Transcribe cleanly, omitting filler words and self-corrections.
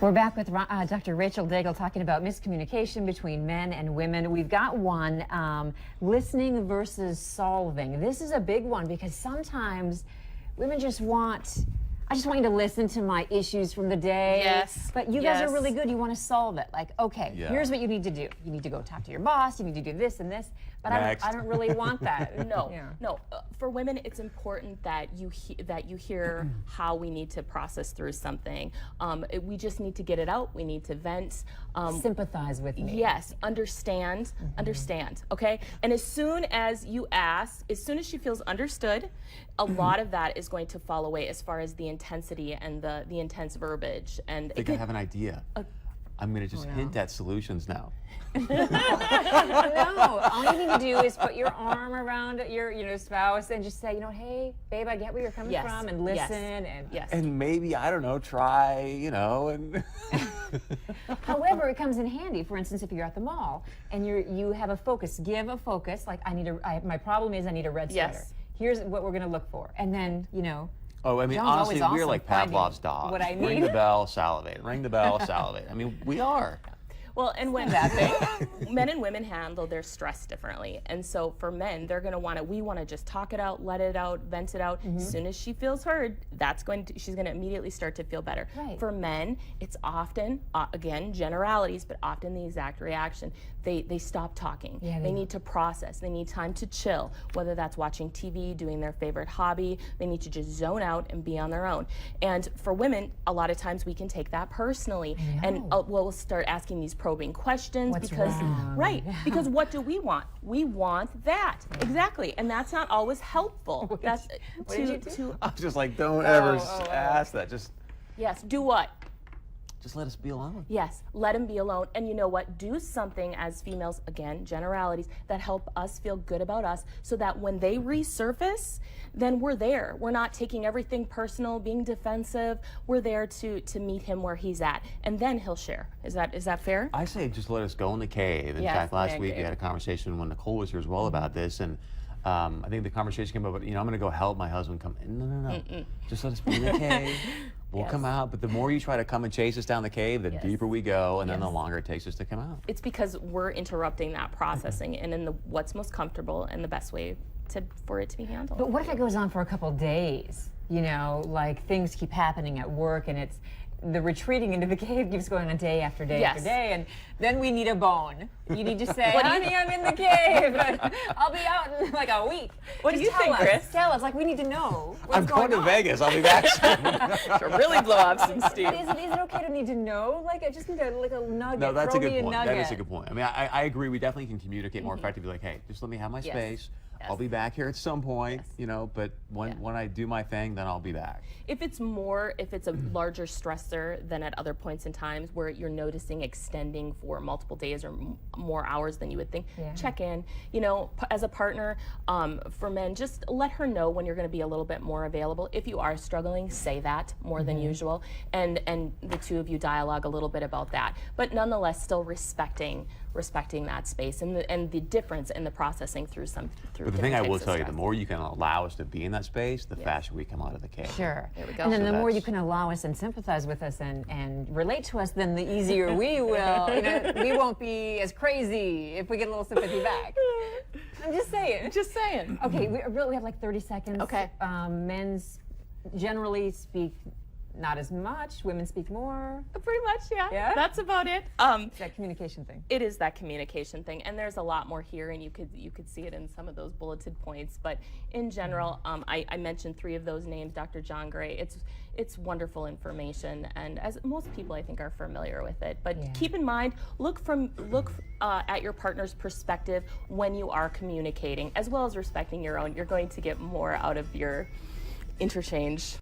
We're back with Dr. Rachel Daigle talking about miscommunication between men and women. We've got one, listening versus solving. This is a big one because sometimes women just want, I just want you to listen to my issues from the day. Yes. But you guys are really good. You want to solve it. Like, okay, Yeah. here's what you need to do. You need to go talk to your boss. You need to do this and this. But I don't really want that. No. For women, it's important that you hear how we need to process through something. We just need to get it out. We need to vent. Sympathize with me. Yes, understand, understand, okay? And as soon as you ask, as soon as she feels understood, a lot of that is going to fall away as far as the intensity and the intense verbiage. And I think I have an idea. I'm going to just hint at solutions now. No, all you need to do is put your arm around your spouse and just say, hey, babe, I get where you're coming from, and listen. And maybe, I don't know, try, and... However, it comes in handy. For instance, if you're at the mall and you have a focus, give a focus. Like, my problem is I need a red sweater. Yes. Here's what we're going to look for. And then, Oh, I mean, John's honestly, always we're awesome like finding Pavlov's dog. what I Ring need. the bell, salivate. Ring the bell, salivate. I mean, we are. Well, and when men and women handle their stress differently, and so for men, they're going to we want to just talk it out, let it out, vent it out. As soon as she feels heard, she's going to immediately start to feel better. Right. For men, it's often, again, generalities, but often the exact reaction. They stop talking. Yeah, they need to process. They need time to chill, whether that's watching TV, doing their favorite hobby. They need to just zone out and be on their own. And for women, a lot of times we can take that personally, and we'll start asking these probing questions. What's because wrong? Right, because what do we want? We want that. Exactly, and that's not always helpful. What did you do? I'm just like, don't ever ask that. Yes, do what? Just let us be alone. Yes, let him be alone. And you know what? Do something as females, again, generalities, that help us feel good about us so that when they resurface, then we're there. We're not taking everything personal, being defensive. We're there to meet him where he's at. And then he'll share. Is that fair? I say just let us go in the cave. In fact, last week we had a conversation when Nicole was here as well about this, and I think the conversation came up, I'm going to go help my husband come in. No. Just let us be in the cave. We'll come out, but the more you try to come and chase us down the cave, the deeper we go, and then the longer it takes us to come out. It's because we're interrupting that processing and in what's most comfortable and the best way for it to be handled. But what if it goes on for a couple days? Like things keep happening at work and the retreating into the cave keeps going on day after day after day, and then we need a bone. You need to say, honey, I'm in the cave, but I'll be out in like a week. What do you think, Chris? Tell us, like, we need to know what's I'm going to on. Vegas. I'll be back soon. To really blow off some steam. Is it okay to need to know? Like, I just need a nugget. No, that's a Throw good me a point. nugget. That is a good point. I mean, I agree. We definitely can communicate more effectively. Like, hey, just let me have my space. I'll be back here at some point, but when I do my thing, then I'll be back. If it's a larger stressor than at other points in times where you're noticing extending for multiple days or more hours than you would think, check in. As a partner, for men, just let her know when you're going to be a little bit more available. If you are struggling, say that more than usual, and the two of you dialogue a little bit about that. But nonetheless, still respecting that space and the difference in the processing through But the thing I will tell you, the more you can allow us to be in that space, the faster we come out of the cave. Sure. There we go. And then the more you can allow us and sympathize with us and relate to us, then the easier we will. We won't be as crazy if we get a little sympathy back. I'm just saying. Just saying. Okay, we have like 30 seconds. Okay. Men's generally speak not as much. Women speak more. Pretty much, yeah. That's about it. It's that communication thing. It is that communication thing, and there's a lot more here, and you could see it in some of those bulleted points. But in general, I mentioned 3 of those names, Dr. John Gray. It's wonderful information, and as most people I think are familiar with it. But keep in mind, look at your partner's perspective when you are communicating, as well as respecting your own. You're going to get more out of your interchange.